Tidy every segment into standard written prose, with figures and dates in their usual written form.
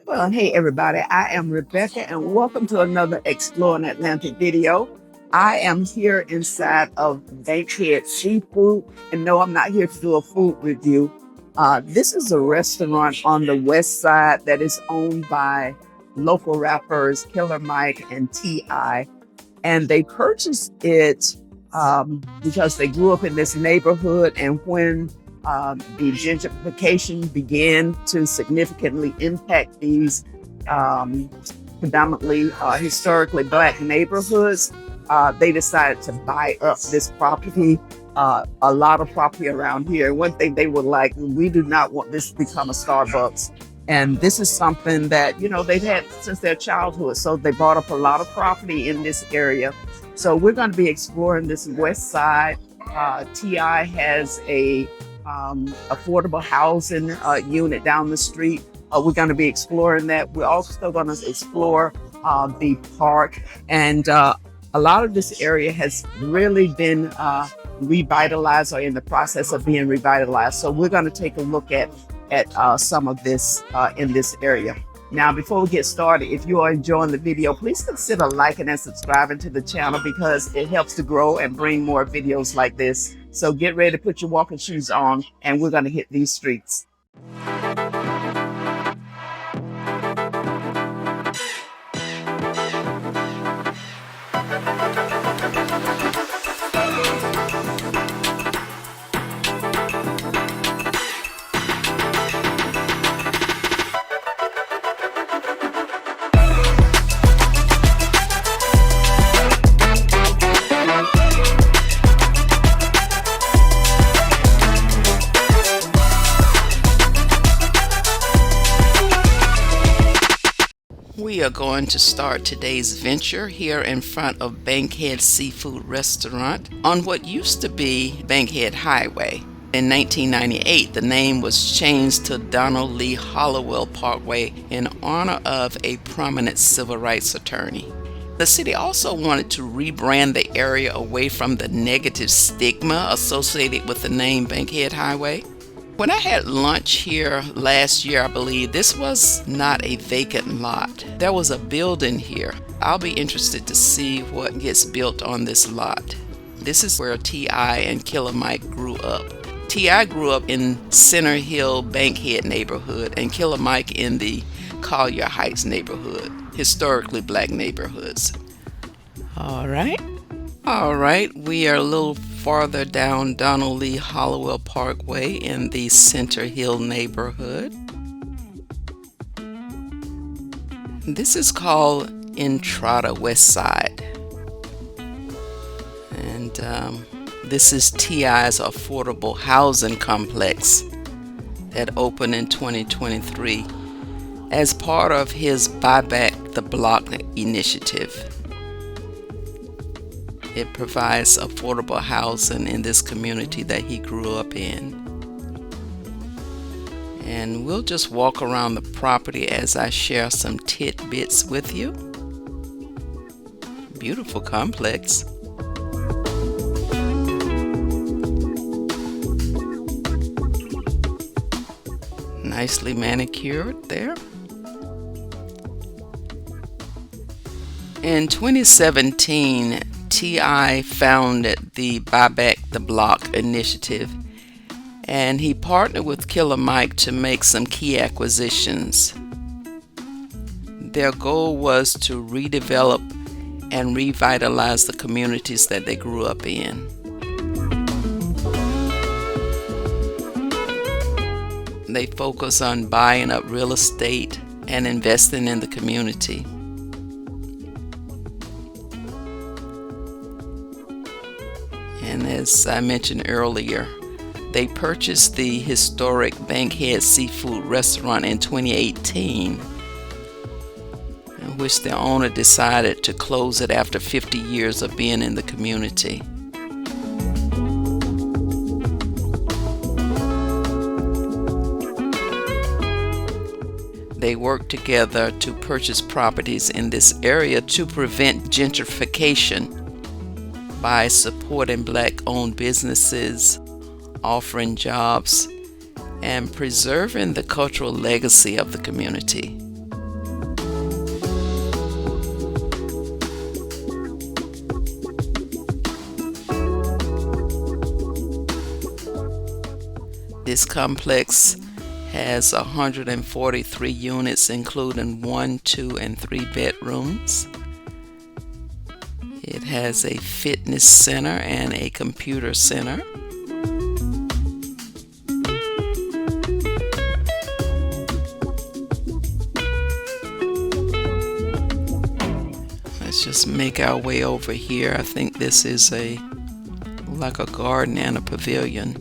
Well, hey everybody, I am Rebecca and welcome to another Exploring Atlantic video. I am here inside of Bankhead Seafood, and no, I'm not here to do a food review. This is a restaurant on the west side that is owned by local rappers Killer Mike and T.I. And they purchased it because they grew up in this neighborhood, and when the gentrification began to significantly impact these predominantly historically Black neighborhoods, they decided to buy up this property, a lot of property around here. One thing they were like, we do not want this to become a Starbucks. And this is something that, they've had since their childhood. So they bought up a lot of property in this area. So we're going to be exploring this west side. TI has a affordable housing unit down the street. We're going to be exploring that. We're also going to explore the park. And a lot of this area has really been revitalized or in the process of being revitalized. So we're going to take a look at some of this in this area. Now, before we get started, if you are enjoying the video, please consider liking and subscribing to the channel because it helps to grow and bring more videos like this. So get ready to put your walking shoes on and we're going to hit these streets. We are going to start today's venture here in front of Bankhead Seafood Restaurant on what used to be Bankhead Highway. In 1998, the name was changed to Donald Lee Hollowell Parkway in honor of a prominent civil rights attorney. The city also wanted to rebrand the area away from the negative stigma associated with the name Bankhead Highway. When I had lunch here last year, I believe, this was not a vacant lot. There was a building here. I'll be interested to see what gets built on this lot. This is where T.I. and Killer Mike grew up. T.I. grew up in Center Hill, Bankhead neighborhood, and Killer Mike in the Collier Heights neighborhood, historically Black neighborhoods. All right, we are a little farther down Donald Lee Hollowell Parkway in the Center Hill neighborhood. This is called Entrada Westside. And this is T.I.'s affordable housing complex that opened in 2023 as part of his Buyback the Block initiative. It provides affordable housing in this community that he grew up in. And we'll just walk around the property as I share some tidbits with you. Beautiful complex. Nicely manicured there. In 2017, T.I. founded the Buyback the Block initiative, and he partnered with Killer Mike to make some key acquisitions. Their goal was to redevelop and revitalize the communities that they grew up in. They focus on buying up real estate and investing in the community. And as I mentioned earlier, they purchased the historic Bankhead Seafood restaurant in 2018, in which the owner decided to close it after 50 years of being in the community. They worked together to purchase properties in this area to prevent gentrification by supporting Black-owned businesses, offering jobs, and preserving the cultural legacy of the community. This complex has 143 units, including 1, 2, and 3 bedrooms. It has a fitness center and a computer center. Let's just make our way over here. I think this is like a garden and a pavilion.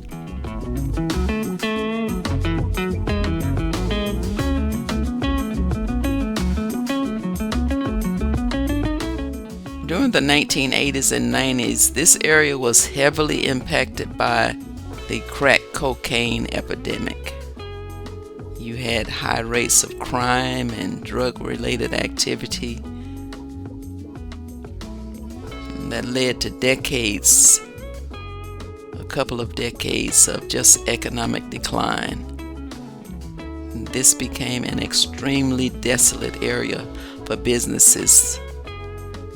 During the 1980s and 90s, this area was heavily impacted by the crack cocaine epidemic. You had high rates of crime and drug-related activity that led to a couple of decades of just economic decline. This became an extremely desolate area for businesses.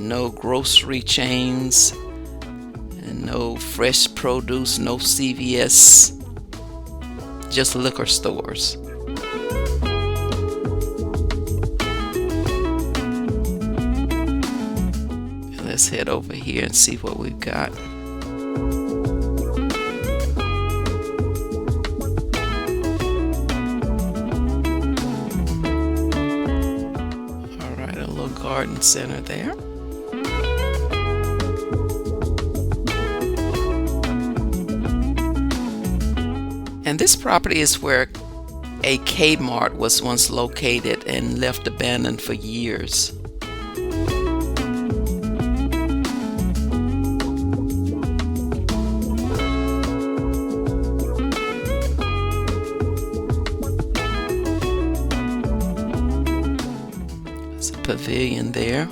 No grocery chains, and no fresh produce, no CVS, just liquor stores. Let's head over here and see what we've got. All right, a little garden center there. And this property is where a Kmart was once located and left abandoned for years. There's a pavilion there.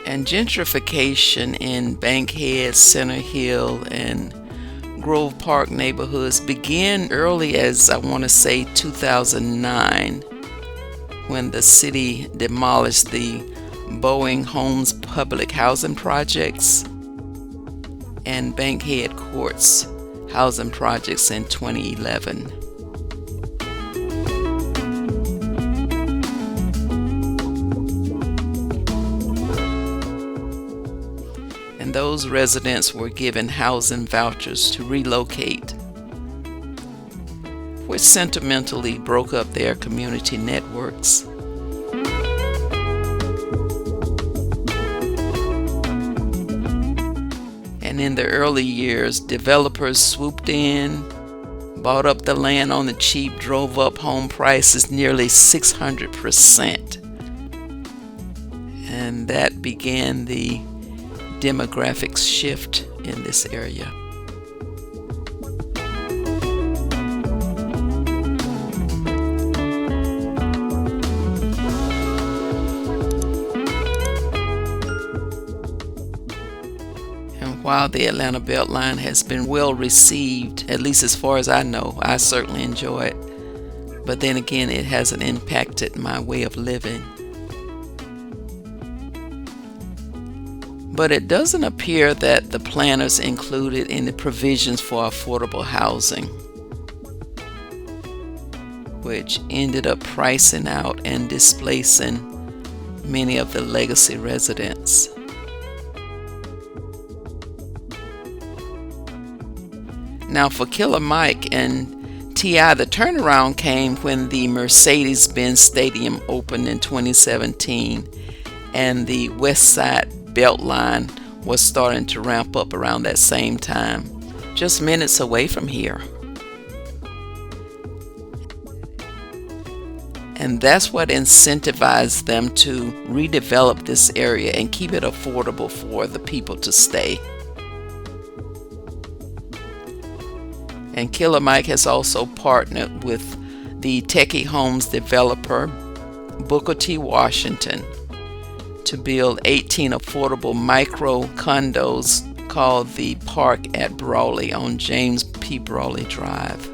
And gentrification in Bankhead, Center Hill, and Grove Park neighborhoods began early as, I want to say, 2009, when the city demolished the Boeing Homes public housing projects and Bankhead Courts housing projects in 2011. Those residents were given housing vouchers to relocate, which sentimentally broke up their community networks. And in the early years, developers swooped in, bought up the land on the cheap, drove up home prices nearly 600%. And that began the demographic shift in this area. And while the Atlanta Beltline has been well received, at least as far as I know, I certainly enjoy it. But then again, it hasn't impacted my way of living. But it doesn't appear that the planners included any provisions for affordable housing, which ended up pricing out and displacing many of the legacy residents. Now for Killer Mike and T.I., the turnaround came when the Mercedes-Benz Stadium opened in 2017 and the Westside Beltline was starting to ramp up around that same time, just minutes away from here. And that's what incentivized them to redevelop this area and keep it affordable for the people to stay. And Killer Mike has also partnered with the Techie Homes developer Booker T. Washington to build 18 affordable micro condos called the Park at Brawley on James P. Brawley Drive.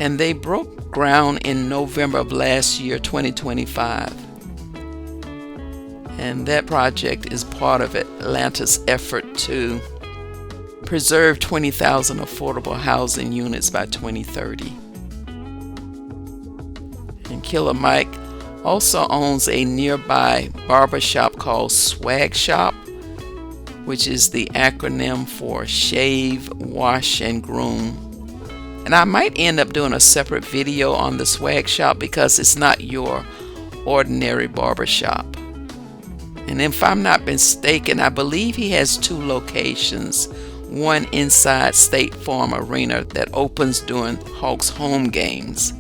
And they broke ground in November of last year, 2025. And that project is part of Atlanta's effort to preserve 20,000 affordable housing units by 2030. And Killer Mike also owns a nearby barbershop called Swag Shop, which is the acronym for Shave, Wash, and Groom. And I might end up doing a separate video on the Swag Shop because it's not your ordinary barbershop. And if I'm not mistaken, I believe he has 2 locations. One inside State Farm Arena that opens during Hawks home games.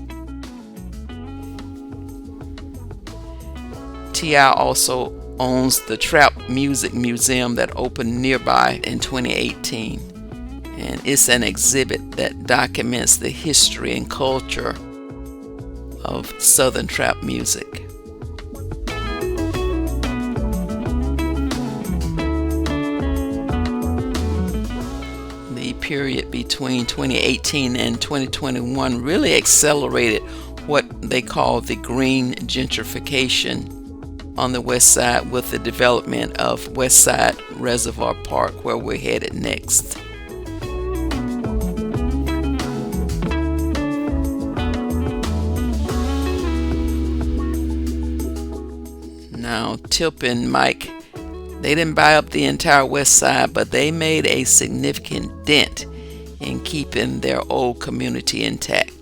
T.I. also owns the Trap Music Museum that opened nearby in 2018. And it's an exhibit that documents the history and culture of Southern trap music. The period between 2018 and 2021 really accelerated what they call the green gentrification on the west side with the development of Westside Reservoir Park, where we're headed next. Now, Tip and Mike, they didn't buy up the entire west side, but they made a significant dent in keeping their old community intact.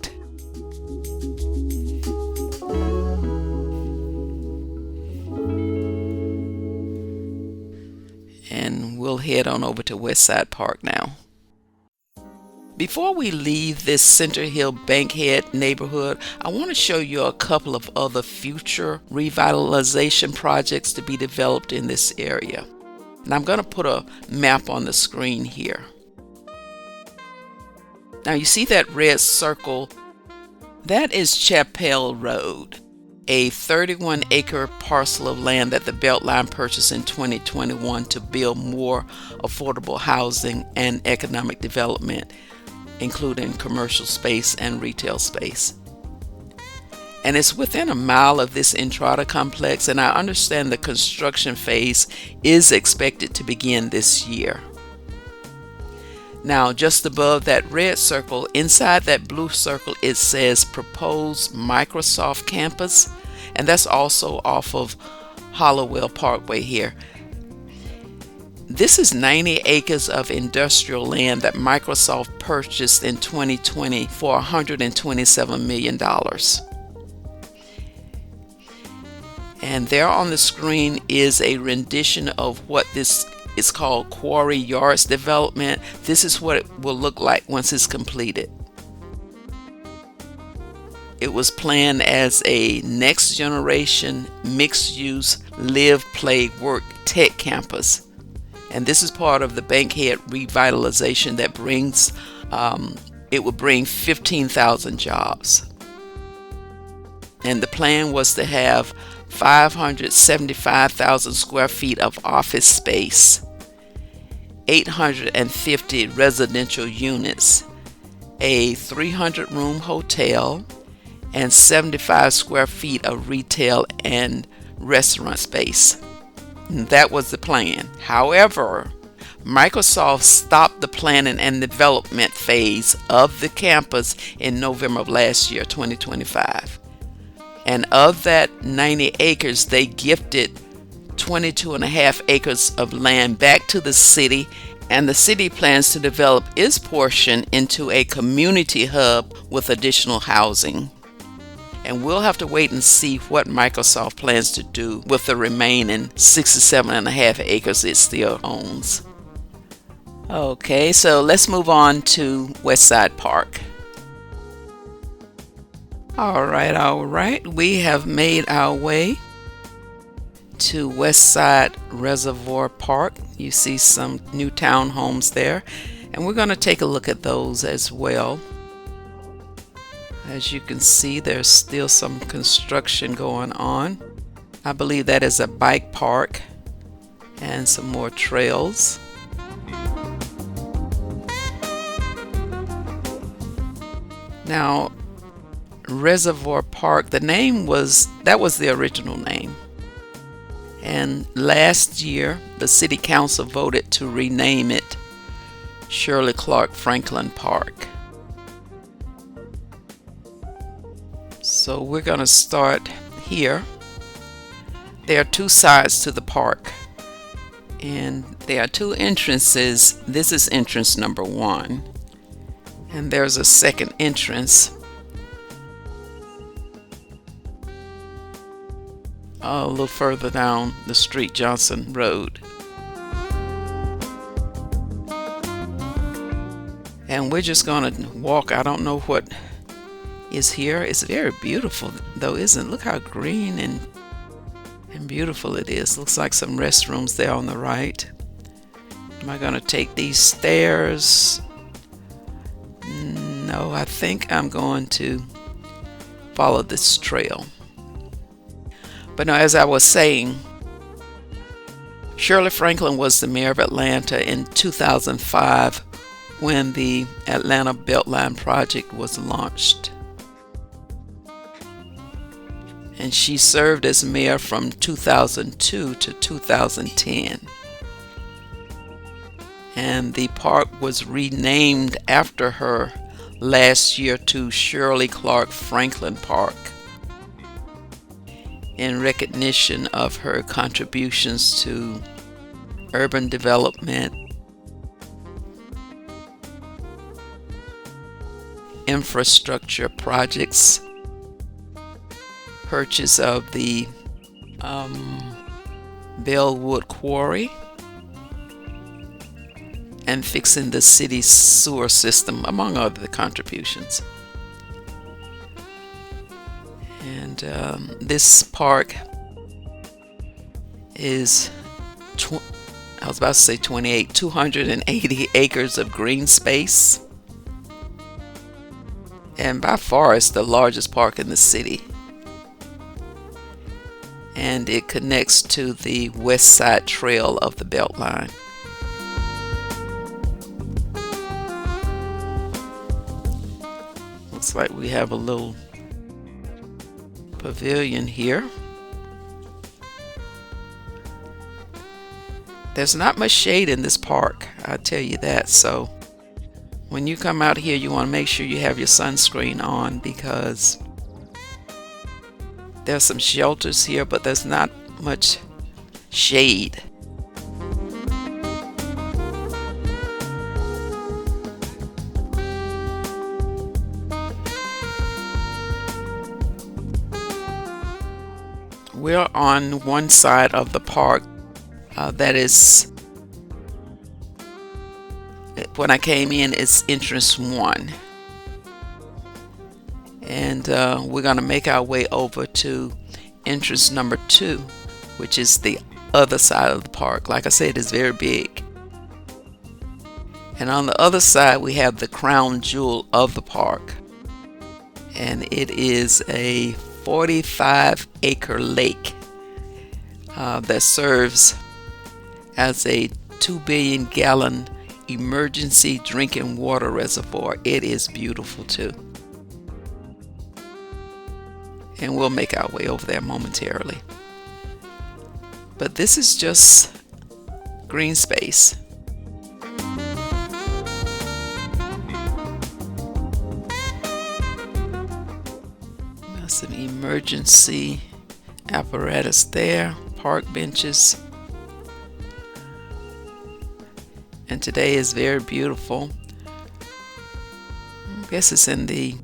And we'll head on over to Westside Park now. Before we leave this Center Hill Bankhead neighborhood, I want to show you a couple of other future revitalization projects to be developed in this area. And I'm going to put a map on the screen here. Now you see that red circle? That is Chapel Road, a 31-acre parcel of land that the Beltline purchased in 2021 to build more affordable housing and economic development, including commercial space and retail space. And it's within a mile of this Entrada complex, and I understand the construction phase is expected to begin this year. Now, just above that red circle, inside that blue circle, it says Proposed Microsoft Campus, and that's also off of Hollowell Parkway here. This is 90 acres of industrial land that Microsoft purchased in 2020 for $127 million. And there on the screen is a rendition of what this is called Quarry Yards development. This is what it will look like once it's completed. It was planned as a next generation mixed use live, play, work tech campus. And this is part of the Bankhead Revitalization that brings, it will bring 15,000 jobs. And the plan was to have 575,000 square feet of office space, 850 residential units, a 300-room hotel, and 75 square feet of retail and restaurant space. And that was the plan. However, Microsoft stopped the planning and development phase of the campus in November of last year, 2025. And of that 90 acres, they gifted 22.5 acres of land back to the city, and the city plans to develop its portion into a community hub with additional housing. And we'll have to wait and see what Microsoft plans to do with the remaining 67.5 acres it still owns. Okay, so let's move on to Westside Park. All right. We have made our way to Westside Reservoir Park. You see some new townhomes there, and we're going to take a look at those as well. As you can see, there's still some construction going on. I believe that is a bike park and some more trails. Now, Reservoir Park, that was the original name. And last year, the city council voted to rename it Shirley Clark Franklin Park. So we're going to start here. There are two sides to the park, and there are two entrances. This is entrance number 1, and there's a second entrance a little further down the street, Johnson Road. And we're just going to walk. I don't know what is here. It's very beautiful though, isn't it? Look how green and beautiful it is. Looks like some restrooms there on the right. Am I going to take these stairs? No, I think I'm going to follow this trail. But no, as I was saying, Shirley Franklin was the mayor of Atlanta in 2005 when the Atlanta Beltline project was launched. And she served as mayor from 2002 to 2010. And the park was renamed after her last year to Shirley Clark Franklin Park in recognition of her contributions to urban development, infrastructure projects, purchase of the Bellwood Quarry, and fixing the city's sewer system, among other contributions. And this park is, I was about to say 280 acres of green space. And by far it's the largest park in the city. And it connects to the Westside Trail of the Beltline. Looks like we have a little pavilion here. There's not much shade in this park, I'll tell you that. So when you come out here, you want to make sure you have your sunscreen on, because there's some shelters here, but there's not much shade. We're on one side of the park that is, when I came in, it's entrance 1. And we're going to make our way over to entrance number 2, which is the other side of the park. Like I said, it's very big. And on the other side, we have the crown jewel of the park. And it is a 45-acre lake that serves as a 2 billion gallon emergency drinking water reservoir. It is beautiful too. And we'll make our way over there momentarily. But this is just green space. Got some emergency apparatus there, park benches. And today is very beautiful. I guess it's in the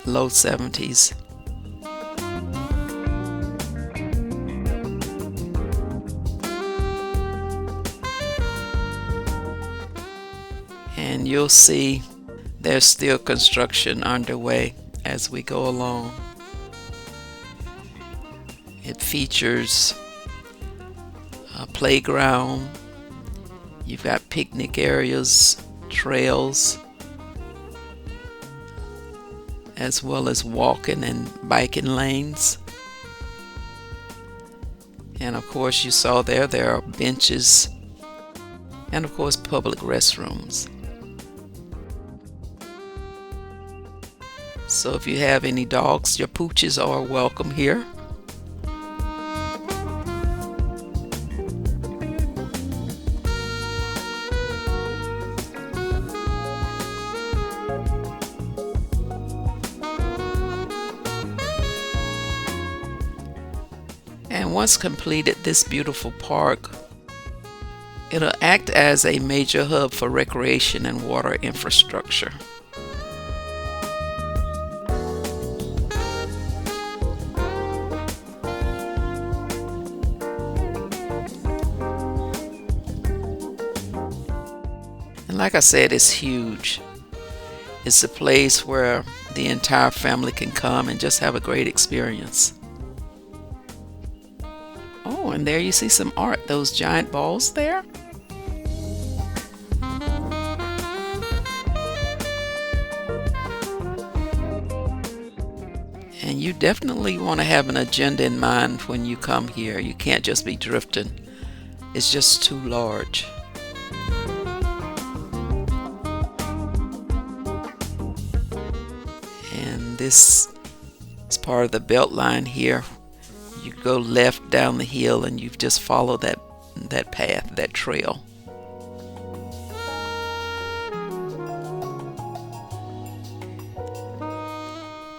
low 70s. And you'll see there's still construction underway as we go along. It features a playground. You've got picnic areas, trails, as well as walking and biking lanes. And of course, you saw there are benches and of course public restrooms. So if you have any dogs, your pooches are welcome here. And once completed, this beautiful park, it'll act as a major hub for recreation and water infrastructure. And like I said, it's huge. It's a place where the entire family can come and just have a great experience. Oh, and there you see some art, those giant balls there. And you definitely want to have an agenda in mind when you come here. You can't just be drifting. It's just too large. And this is part of the belt line here. You go left down the hill and you just follow that path, that trail.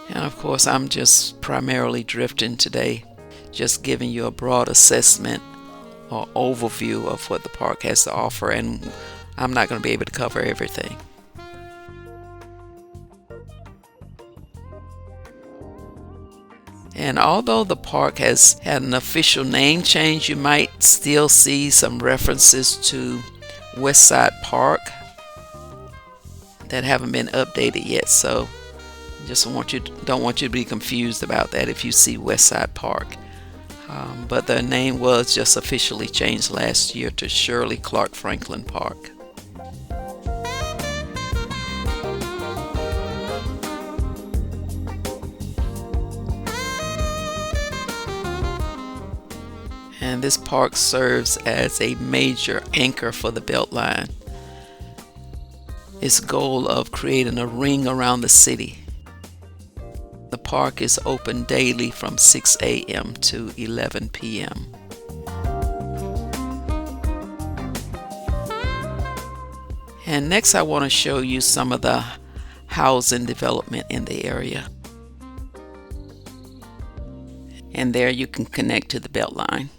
And of course, I'm just primarily drifting today, just giving you a broad assessment or overview of what the park has to offer, and I'm not going to be able to cover everything. And although the park has had an official name change, you might still see some references to Westside Park that haven't been updated yet. So just don't want you to be confused about that if you see Westside Park. But the name was just officially changed last year to Shirley Clark Franklin Park. And this park serves as a major anchor for the Beltline. Its goal of creating a ring around the city. The park is open daily from 6 a.m. to 11 p.m. And next I want to show you some of the housing development in the area. And there you can connect to the Beltline.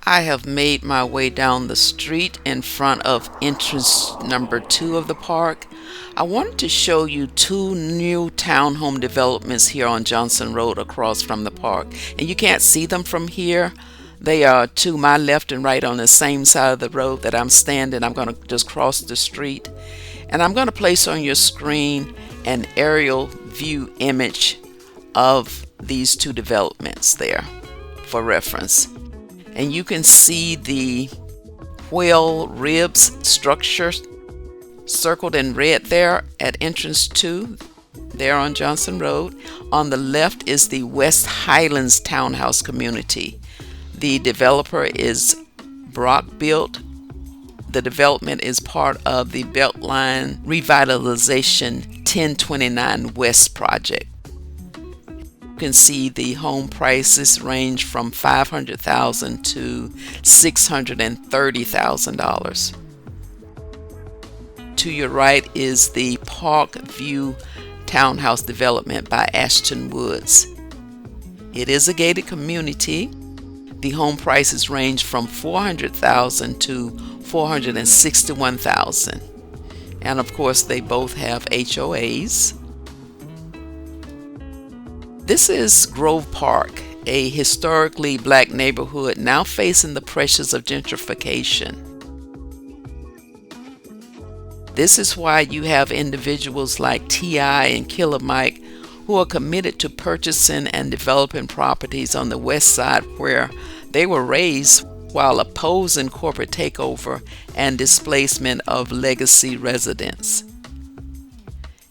I have made my way down the street in front of entrance number 2 of the park. I wanted to show you 2 new townhome developments here on Johnson Road across from the park. And you can't see them from here. They are to my left and right on the same side of the road that I'm standing. I'm going to just cross the street. And I'm going to place on your screen an aerial view image of these 2 developments there for reference. And you can see the whale ribs structure circled in red there at entrance 2 there on Johnson Road. On the left is the West Highlands townhouse community. The developer is Brock Built. The development is part of the Beltline Revitalization 1029 West project. You can see the home prices range from $500,000 to $630,000. To your right is the Park View Townhouse development by Ashton Woods. It is a gated community. The home prices range from $400,000 to $461,000. And of course, they both have HOAs. This is Grove Park, a historically black neighborhood now facing the pressures of gentrification. This is why you have individuals like T.I. and Killer Mike who are committed to purchasing and developing properties on the west side where they were raised, while opposing corporate takeover and displacement of legacy residents,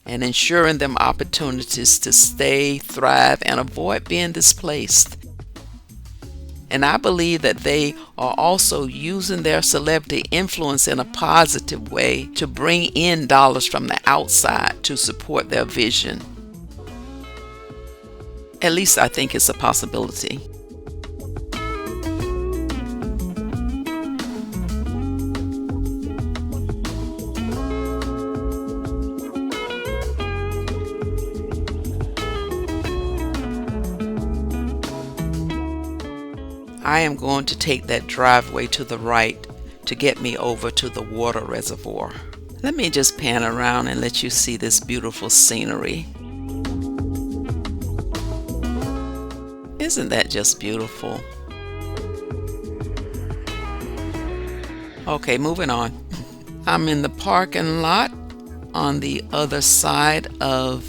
and ensuring them opportunities to stay, thrive, and avoid being displaced. And I believe that they are also using their celebrity influence in a positive way to bring in dollars from the outside to support their vision. At least I think it's a possibility. I am going to take that driveway to the right to get me over to the water reservoir. Let me just pan around and let you see this beautiful scenery. Isn't that just beautiful? Okay, moving on. I'm in the parking lot on the other side of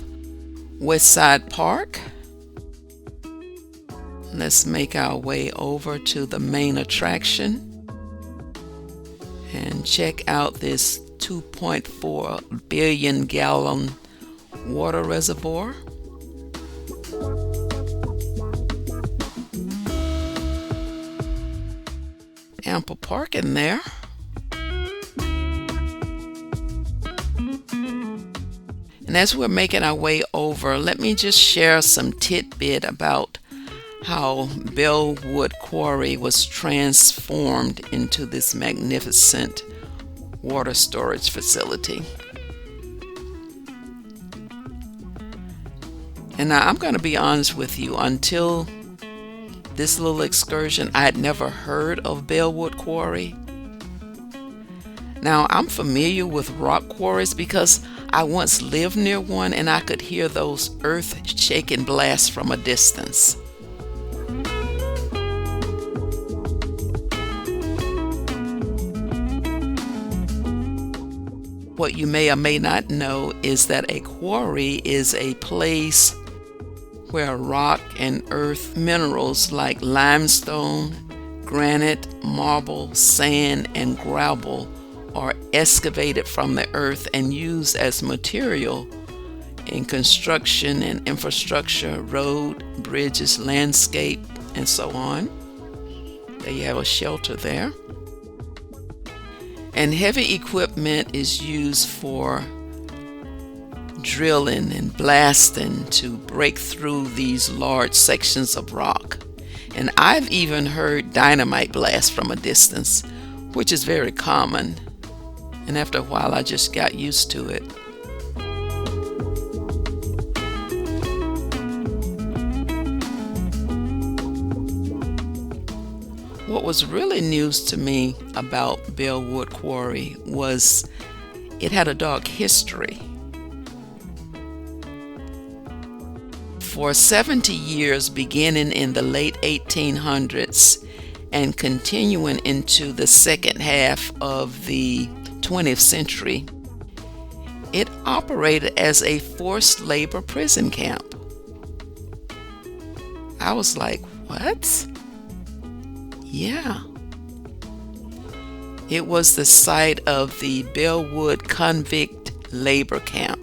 Westside Park. Let's make our way over to the main attraction and check out this 2.4 billion gallon water reservoir. Ample parking there. And as we're making our way over, let me just share some tidbit about how Bellwood Quarry was transformed into this magnificent water storage facility. And now I'm going to be honest with you, until this little excursion, I had never heard of Bellwood Quarry. Now, I'm familiar with rock quarries because I once lived near one and I could hear those earth-shaking blasts from a distance. What you may or may not know is that a quarry is a place where rock and earth minerals like limestone, granite, marble, sand, and gravel are excavated from the earth and used as material in construction and infrastructure, road, bridges, landscape, and so on. There you have a shelter there. And heavy equipment is used for drilling and blasting to break through these large sections of rock. And I've even heard dynamite blast from a distance, which is very common. And after a while, I just got used to it. What was really news to me about Bellwood Quarry was it had a dark history. For 70 years, beginning in the late 1800s and continuing into the second half of the 20th century, it operated as a forced labor prison camp. I was like, what? Yeah. It was the site of the Bellwood convict labor camp.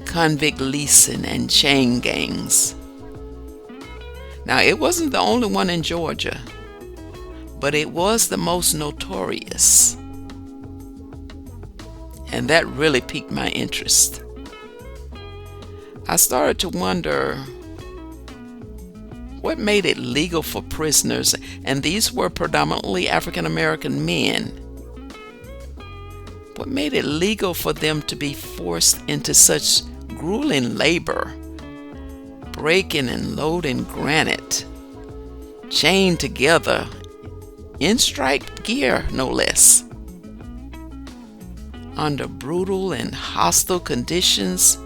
Convict leasing and chain gangs. Now, it wasn't the only one in Georgia, but it was the most notorious. And that really piqued my interest. I started to wonder what made it legal for prisoners, and these were predominantly African American men. What made it legal for them to be forced into such grueling labor, breaking and loading granite, chained together in striped gear, no less, under brutal and hostile conditions,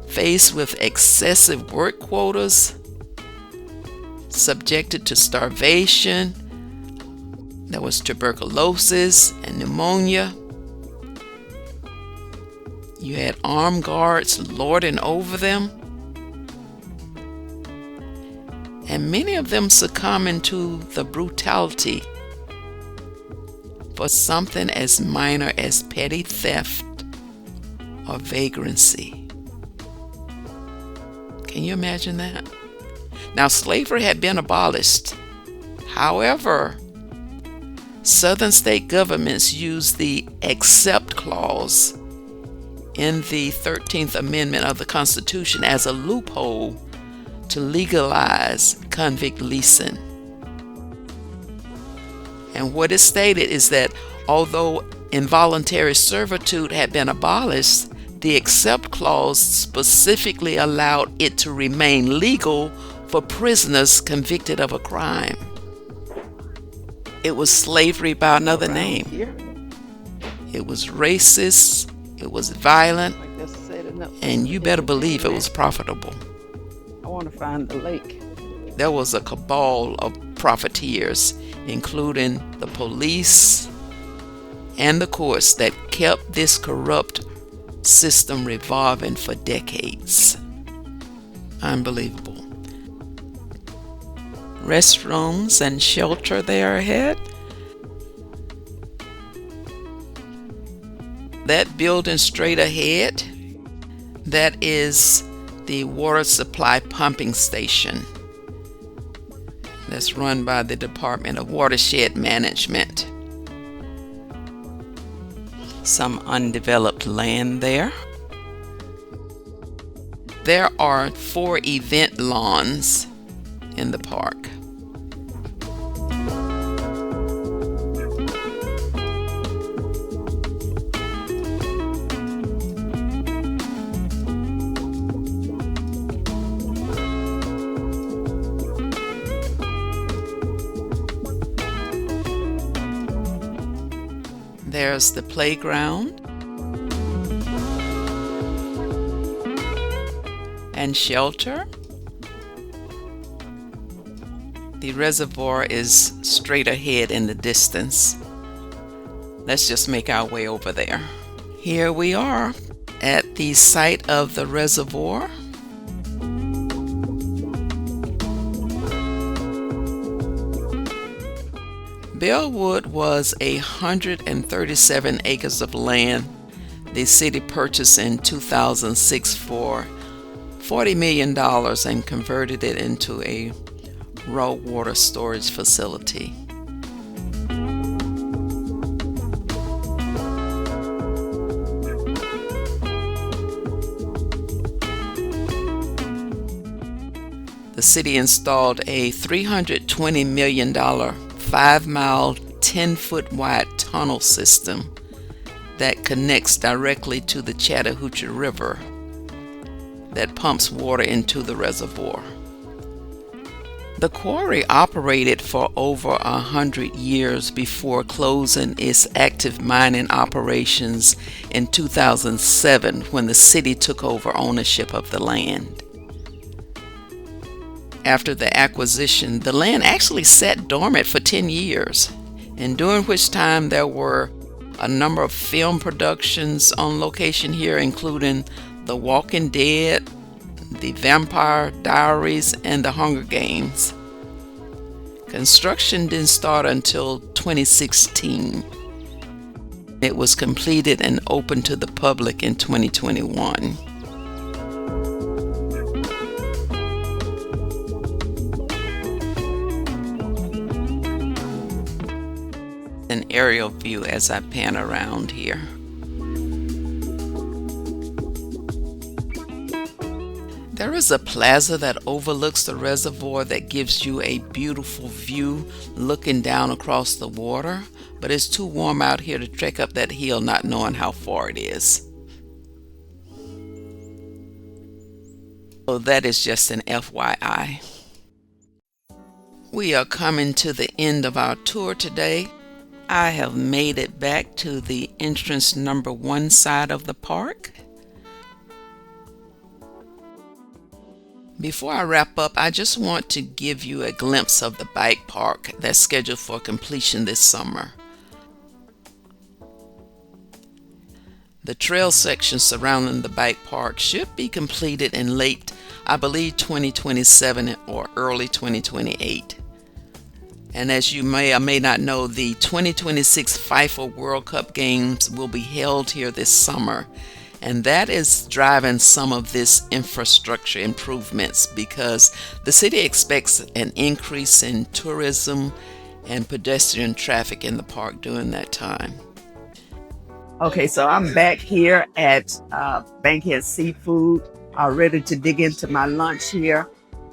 faced with excessive work quotas, subjected to starvation. There was tuberculosis and pneumonia. You had armed guards lording over them, and many of them succumbing to the brutality for something as minor as petty theft or vagrancy. Can you imagine that? Now, slavery had been abolished. However, Southern state governments used the Except Clause in the 13th Amendment of the Constitution as a loophole to legalize convict leasing. And what is stated is that although involuntary servitude had been abolished, the Except Clause specifically allowed it to remain legal for prisoners convicted of a crime. It was slavery by another name. It was racist, it was violent, and you better believe it was profitable. I want to find the lake. There was a cabal of profiteers, including the police and the courts, that kept this corrupt system revolving for decades. Unbelievable. Restrooms and shelter there ahead. That building straight ahead, that is the water supply pumping station that's run by the Department of Watershed Management. Some undeveloped land there. There are 4 event lawns in the park. There's the playground and shelter. The reservoir is straight ahead in the distance. Let's just make our way over there. Here we are at the site of the reservoir. Bellwood was 137 acres of land the city purchased in 2006 for $40 million and converted it into a raw water storage facility. The city installed a $320 million 5-mile, 10-foot wide tunnel system that connects directly to the Chattahoochee River that pumps water into the reservoir. The quarry operated for over 100 years before closing its active mining operations in 2007 when the city took over ownership of the land. After the acquisition, the land actually sat dormant for 10 years, and during which time there were a number of film productions on location here, including The Walking Dead, The Vampire Diaries, and The Hunger Games. Construction didn't start until 2016. It was completed and opened to the public in 2021. An aerial view as I pan around here. There is a plaza that overlooks the reservoir that gives you a beautiful view looking down across the water, but it's too warm out here to trek up that hill not knowing how far it is. So that is just an FYI. We are coming to the end of our tour today. I have made it back to the entrance number 1 side of the park. Before I wrap up, I just want to give you a glimpse of the bike park that's scheduled for completion this summer. The trail section surrounding the bike park should be completed in late, I believe, 2027 or early 2028. And as you may or may not know, the 2026 FIFA World Cup games will be held here this summer, And that is driving some of this infrastructure improvements because the city expects an increase in tourism and pedestrian traffic in the park during that time. Okay, so I'm back here at Bankhead Seafood, ready to dig into my lunch here.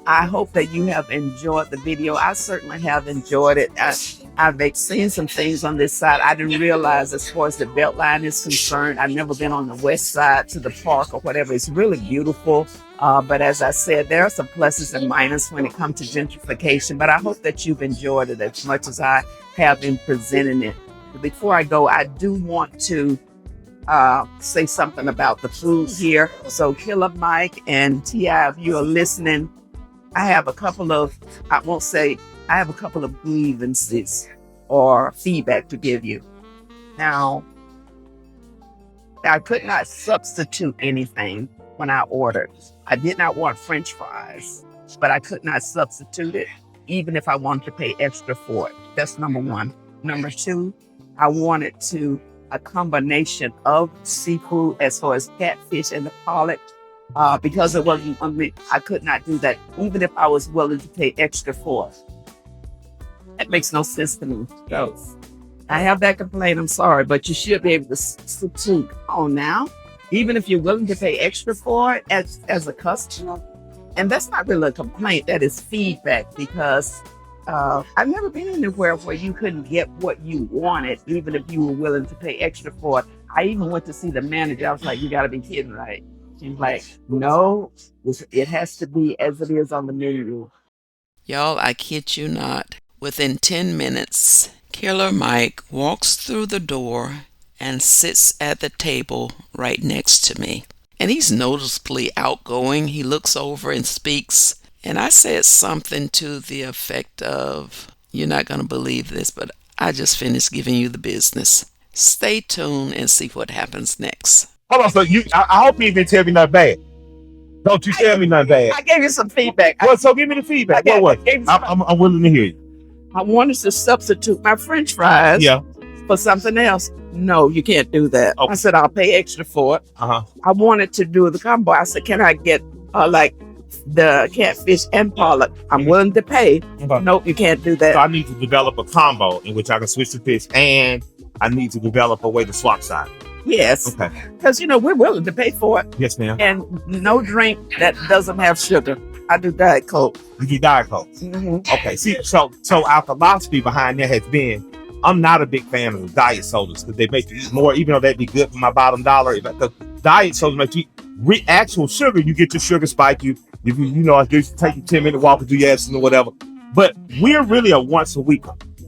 I hope that you have enjoyed the video. I certainly have enjoyed it. I've seen some things on this side I didn't realize as far as the Beltline is concerned. I've never been on the west side to the park or whatever. It's really beautiful. But as I said, there are some pluses and minuses when it comes to gentrification. But I hope that you've enjoyed it as much as I have in presenting it. Before I go, I do want to say something about the food here. So Killer Mike and T.I., if you are listening, I have a couple of grievances or feedback to give you. Now, I could not substitute anything when I ordered. I did not want French fries, but I could not substitute it, even if I wanted to pay extra for it. That's number one. Number two, I wanted a combination of seafood as far as catfish and the pollock. Because it wasn't on me, I could not do that, even if I was willing to pay extra for it. That makes no sense to me. So I have that complaint. I'm sorry, but you should be able to substitute on now, even if you're willing to pay extra for it as a customer. And that's not really a complaint. That is feedback because I've never been anywhere where you couldn't get what you wanted, even if you were willing to pay extra for it. I even went to see the manager. I was like, you got to be kidding, right? She's like, no, it has to be as it is on the menu. Y'all, I kid you not. Within 10 minutes, Killer Mike walks through the door and sits at the table right next to me. And he's noticeably outgoing. He looks over and speaks. And I said something to the effect of, you're not going to believe this, but I just finished giving you the business. Stay tuned and see what happens next. Hold on, so I hope you didn't tell me nothing bad. Don't you tell me nothing bad. I gave you some feedback. Well, so give me the feedback. What? I'm willing to hear you. I wanted to substitute my French fries for something else. No, you can't do that. Okay. I said, I'll pay extra for it. I wanted to do the combo. I said, can I get like the catfish and pollock? I'm willing to pay. Nope, you can't do that. So I need to develop a combo in which I can switch the fish, and I need to develop a way to swap side. Yes. Okay. Because, we're willing to pay for it. Yes, ma'am. And no drink that doesn't have sugar. I do Diet Coke. You do Diet Coke? Mm-hmm. Okay. See, so our philosophy behind that has been, I'm not a big fan of the diet sodas because they make you eat more, even though that'd be good for my bottom dollar. The diet sodas make you eat actual sugar. You get your sugar spike. I give you take you 10-minute walk and do your ass or whatever. But we're really a once a week.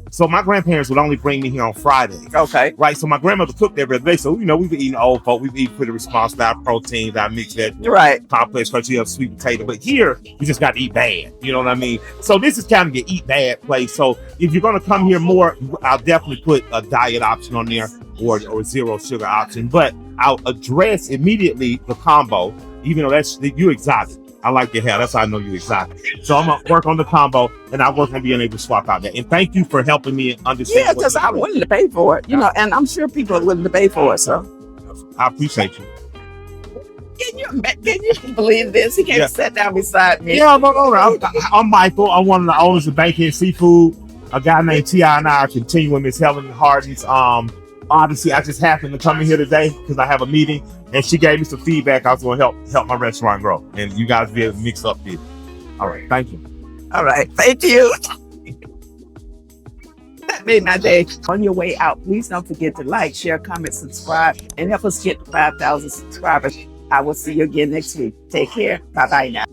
So my grandparents would only bring me here on Fridays. Okay. Right. So my grandmother cooked every day. So, we've been eating old folk. We've eaten pretty responsible, our proteins, our mixed vegetables, right, complex because you have sweet potato. But here, you just got to eat bad. You know what I mean? So this is kind of your eat bad place. So if you're going to come here more, I'll definitely put a diet option on there or zero sugar option. But I'll address immediately the combo, even though you exotic. I like your hair. That's how I know you're exotic. So I'm going to work on the combo, and I work on being able to swap out that. And thank you for helping me understand. Yeah, because I'm willing to pay for it, and I'm sure people are willing to pay for it. So I appreciate you. Can you believe this? He came sit down beside me. Yeah, I'm Michael. I'm one of the owners of Bankhead Seafood. A guy named T.I. and I are continuing Miss Helen Harden's Odyssey. I just happened to come in here today because I have a meeting, and she gave me some feedback. I was going to help my restaurant grow, and you guys be able to mix up this. All right, thank you. All right, thank you. That made my day. On your way out, please don't forget to like, share, comment, subscribe, and help us get to 5,000 subscribers. I will see you again next week. Take care. Bye-bye now.